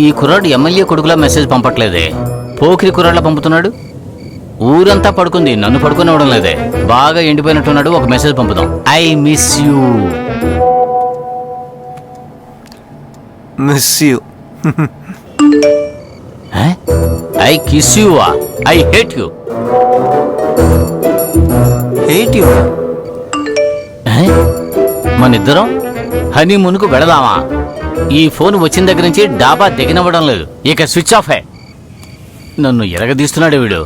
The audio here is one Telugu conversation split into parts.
ఈ కుర్రాడు ఎమ్మెల్యే కొడుకులా మెసేజ్ పంపట్లేదే, పోకిరి కుర్రాడ్లా పంపుతున్నాడు. ఊరంతా పడుకుంది, నన్ను పడుకునివ్వడం లేదే. బాగా ఎండిపోయినట్టున్నాడు. ఒక మెసేజ్ పంపుదాం. I miss you. Miss you. I kiss you. I hate you. Hate you. మనిద్దరం హనీమూన్కు వెళదామా? ఈ ఫోన్ వచ్చిన దగ్గర నుంచి డాబా దిగనివ్వడం లేదు. ఇక స్విచ్ ఆఫే. నన్ను ఎరగదీస్తున్నాడు వీడు.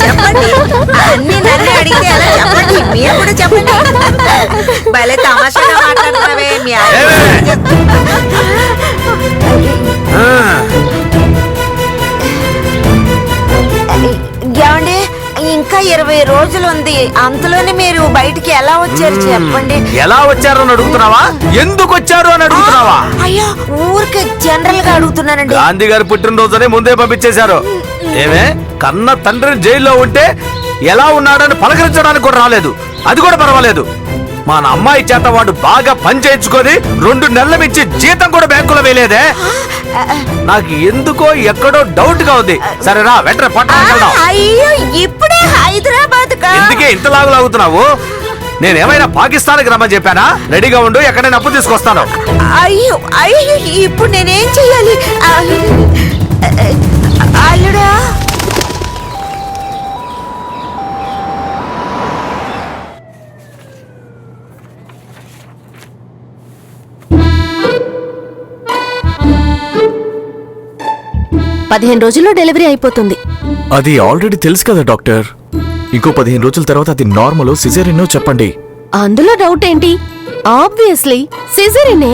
చెప్పండి, అన్ని నన్ను అడిగితే ఎలా చెప్పండి? మీరు కూడా చెప్పండి. భలే తమాషాగా మాట్లాడుతున్నావే. మీ ఏమండి, ఇంకా 20 రోజులు ఉంది. అంతలోనే మీరు బయటికి ఎలా వచ్చారు చెప్పండి. ఎలా వచ్చారు అని అడుగుతున్నావా? ఎందుకు వచ్చారు అని అడుగుతున్నావా? అయ్యో, ఊరికి జనరల్ గా అడుగుతున్నానండి. గాంధీ గారి పుట్టినరోజునే ముందే పంపించేశారు. ఏమే, కన్న తండ్రిని జైల్లో ఉంటే ఎలా ఉన్నాడని పలకరించడానికి కూడా రాలేదు. అది కూడా పర్వాలేదు. మన అమ్మాయి చేత వాడు బాగా పని చేయించుకొని 2 నెలల నుంచి జీతం కూడా బ్యాంకులో వేయలేదే. నాకు ఎందుకో ఎక్కడో డౌట్ గా ఉంది. సరేనా, వెంటనే పట్టణానికి వెళ్దాం. అయ్యో, ఇప్పుడే హైదరాబాద్ ఎందుకే ఇంతలాగు లాగుతున్నావు? నేనేమైనా పాకిస్తాన్కి రమ్మని చెప్పానా? రెడీగా ఉండు, ఎక్కడైనా అప్పు తీసుకొస్తాను. అయ్యో అయ్యో, ఇప్పుడు నేనేం చెయ్యాలి? అల్లుడా, పదిహేను రోజుల్లో డెలివరీ అయిపోతుంది. అది ఆల్రెడీ తెలుసు కదా డాక్టర్. ఇంకో 15 రోజుల తర్వాత అది నార్మల్ సిజేరియన్ చెప్పండి. అందులో డౌట్ ఏంటి? ఆబ్వియస్లీ సిజేరియనే.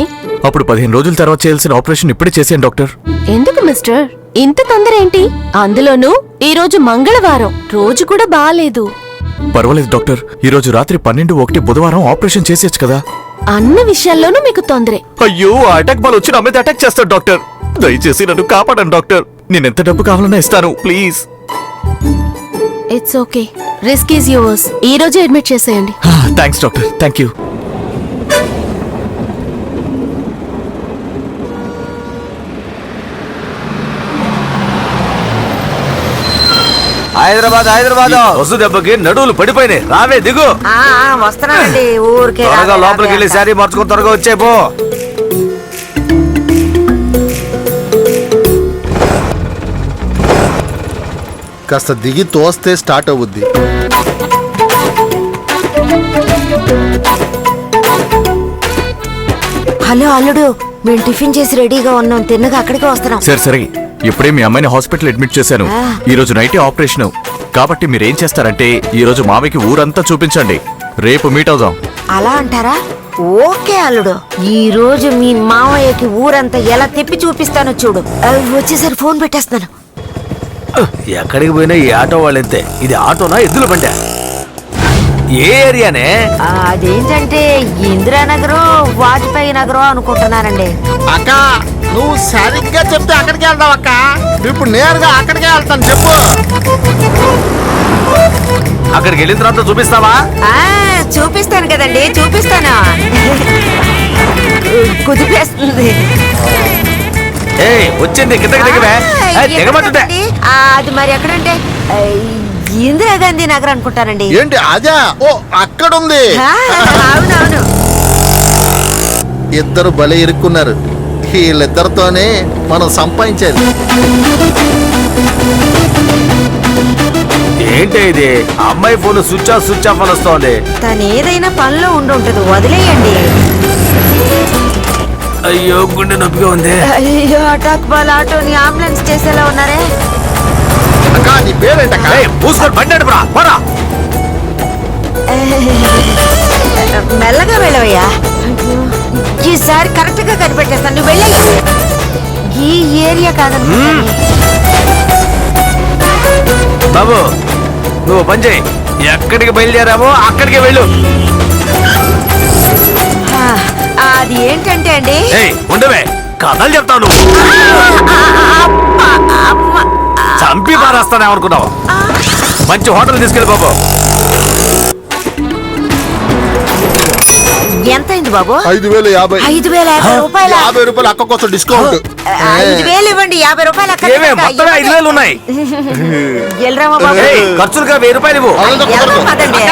అప్పుడు 15 రోజుల తర్వాత చేయాల్సిన ఆపరేషన్ ఇప్పుడే చేసాను డాక్టర్. ఎందుకు మిస్టర్, ఇంత తొందర ఏంటి? అందులోనూ ఈ రోజు మంగళవారం, రోజు కూడా బాలేదు. పర్వాలేదు డాక్టర్, ఈ రోజు రాత్రి 12:01 బుధవారం ఆపరేషన్ చేసేయచ్చు కదా. అన్ని విషయాల్లోనూ మీకు తొందరే. అయ్యో, ఆ అటాక్ బాల్ వచ్చి నా మీద అటాక్ చేస్తాడు డాక్టర్. దయచేసి నన్ను కాపాడండి డాక్టర్. నేనెంత డబ్బు కావాలన్నా ఇస్తాను, please. It's okay, risk is yours. ఈ రోజే అడ్మిట్ చేసేయండి. Thanks doctor, thank you. Hyderabad Hyderabad Vasu దెబ్బకి నడువులు పడిపోయినాయి. రావే, దిగు. వస్తున్నానండి. ఊరికే త్వరగా లోపలికి వెళ్ళి శారీ మార్చుకుని త్వరగా వచ్చే పో. కాస్త దిగి తోస్తే స్టార్ట్ అవుద్ది. హలో అల్లుడు, మేము టిఫిన్ చేసి రెడీగా ఉన్నాం. తిన్నగా అక్కడికి వస్తున్నాం. సరే సరే, ఇప్పుడే మీ అమ్మాయిని హాస్పిటల్ అడ్మిట్ చేశాను. ఈ రోజు నైటే ఆపరేషన్ కాబట్టి మీరేం చేస్తారంటే ఈ రోజు మామయ్యకి ఊరంతా చూపించండి. రేపు మీట్ అవుదాం. అలా అంటారా? ఓకే అల్లుడు, ఈ రోజు మీ మామయ్యకి ఊరంతా ఎలా తిప్పి చూపిస్తానో చూడు. వచ్చేసరి ఫోన్ పెట్టేస్తాను. ఎక్కడికి పోయినా ఈ ఆటో వాళ్ళంతే. ఇది ఆటోనా, ఎద్దుల బండి? ఏ ఏరియానే? అదేంటంటే ఇందిరానగర్, వాజ్పేయి నగరం అనుకుంటున్నానండి. అక్క, నువ్వు సరిగ్గా చెప్తే అక్కడికి వెళ్దాం అక్క. ఇప్పుడు నేరుగా అక్కడికే వెళ్తాను, చెప్పు. అక్కడికి వెళ్ళిన తర్వాత చూపిస్తావా? చూపిస్తాను కదండి, చూపిస్తాను. కుదిపేస్తుంది. వచ్చింది, కిందకి దిగవే. దిగమంటుంటే అది మరి ఎక్కడంటే ఇందిరాగాంధీ నగర్ అనుకుంటానండి. ఏంటి అదే? ఓ, అక్కడుంది. అవునవును. ఇద్దరు భలే ఇరుక్కున్నారు. వీళ్ళిద్దరితోనే మనం సంపాదించేది. ఏంటి ఇది? అమ్మాయి ఫోన్ స్విచ్ ఆఫ్ అని వస్తోంది. తను ఏదైనా పనిలో ఉండుంటది, వదిలేయండి. అయ్యో, గుండె నొప్పిగా ఉంది. అయ్యో, అటాక్ బాల్ ఆటోని అంబులెన్స్ చేసేలా ఉన్నారే. అక్క, నీ పేరేంటక్క? పూసుకొని బండి నడుపురా, పోరా. మెల్లగా వెళ్ళవయ్యా. ఈసారి కరెక్ట్ గా కనిపెట్టేస్తాను. నువ్వు వెళ్ళయ్యా. ఈ ఏరియా కాదనుకుంటా. బాబు, నువ్వు పని చేయి. ఎక్కడికి బయలుదేరావో అక్కడికి వెళ్ళు. అది ఏంటంటే అండి, ఉండవే, కథలు చెప్తావు నువ్వు. చంపి పారేస్తానే అనుకున్నావు. మంచి హోటల్ తీసుకెళ్ళి బాబు. ఎంత అయింది బాబు? 5,050. 5,050 రూపాయల? 50 రూపాయలు అక్క కోసం డిస్కౌంట్. 5,000 ఇవ్వండి, 50 రూపాయలు అక్కడ ఏమే మొత్తం 5,000 ఉన్నాయి. ఎల్రామా బాబు. ఏయ్, ఖర్చులుగా 1000 రూపాయలు ఇవ్వు. అవును, కుదరదు. వెళ్దాం పదండి.